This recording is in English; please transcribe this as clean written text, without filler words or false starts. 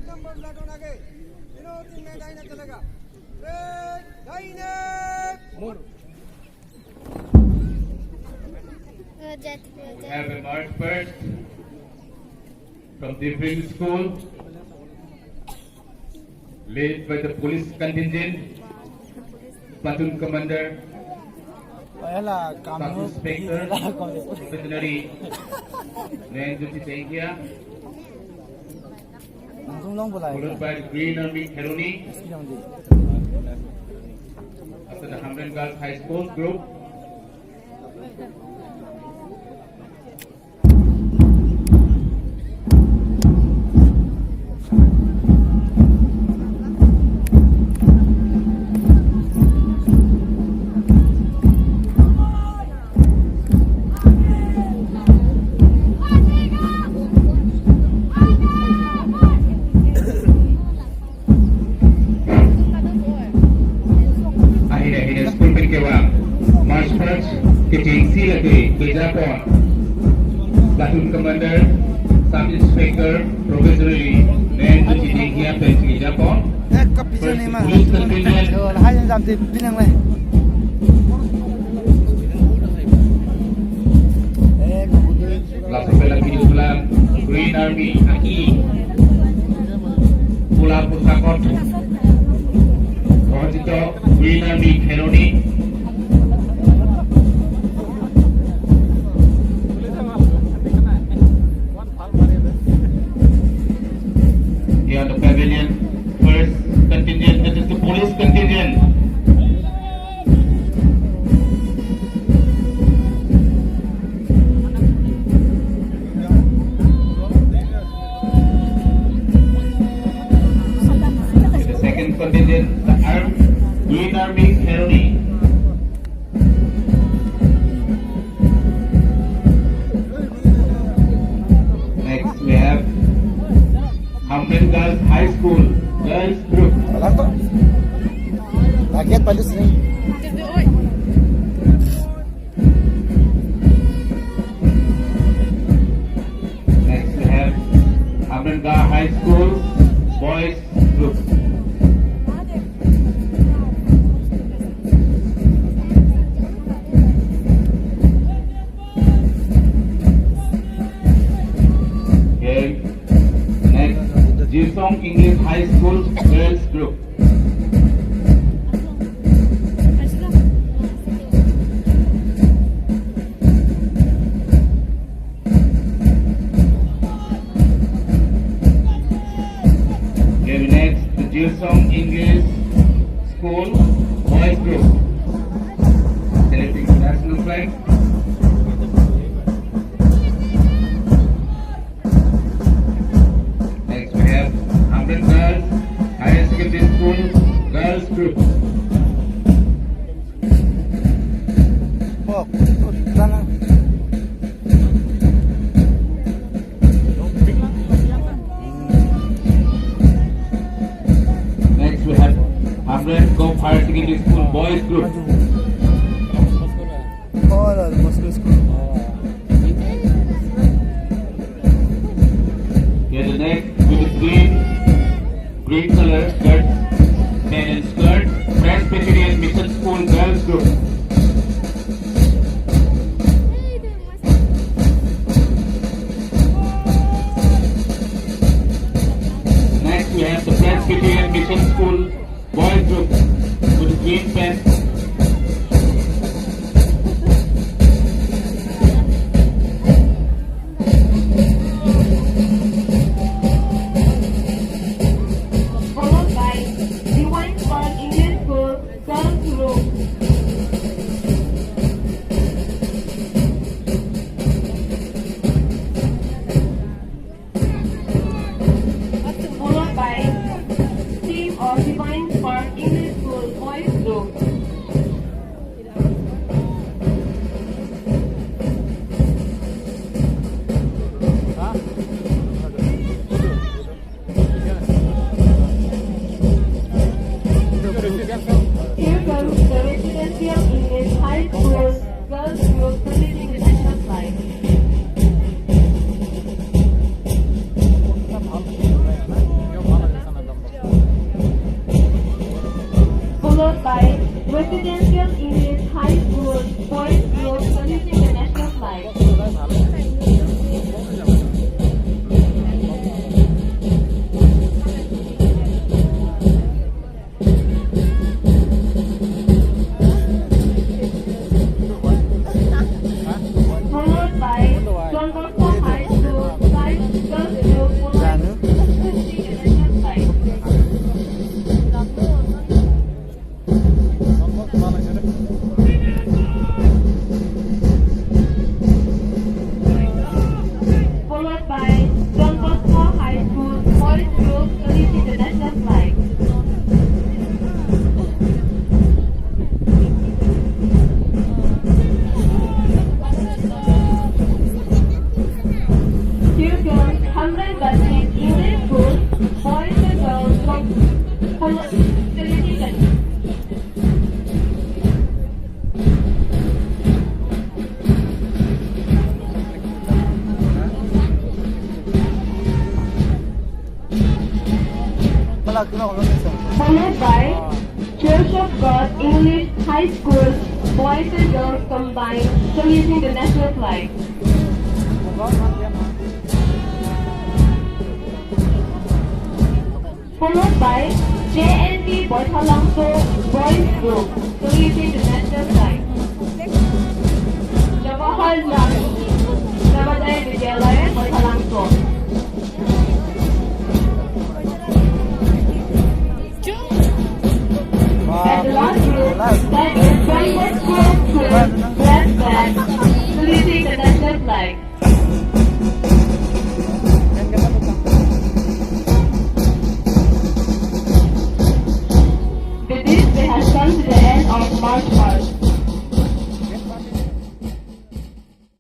Number लटोन आगे तीनों team में दाहिना चलेगा दाहिने have emerged first from different school led by the police contingent, platoon commander, staff inspector, veterinary Nanjuti Tengia, followed by the Green Army Heroni after the Hamren Girls High School group. Platoon Commander, Sub Inspector, Provisionally, Nanjuti Tengia, Pensi Japon. Police contingent. Lasapela Pinusulang, Green Army, Aki, Pula Pusakot, Rohito, Green Army, Heroni. Here the pavilion, first contingent, that is the police contingent. The second contingent, the Green Army Heroni. Next we have Hamren Girls High School Girls Group. Rakyat paling sering. Next we have Hamren Girls High School Boys Group. Okay. Next, Jisong English High School Girls Group. Okay, next, the Jisong English School Boys Group. Selecting the national flag. Next we have Hamren Girls Higher Secondary School Girls Group. Next we have Hamren Gop Higher Secondary School Boys Group. Here the next with the green color skirt and skirt, Presbyterian Mission School Girls Group. Next we have the Presbyterian Mission School Boys Group with green pants. Followed by Church of God English High School Boys and Girls Combined saluting the national flag. Followed by JNP Boytalangso Boys Group saluting the national flag. Jawaharlal Navodaya Vidyalaya Boytalangso. And the last group that is private school brass band saluting the national flag. With this, we have come to the end of March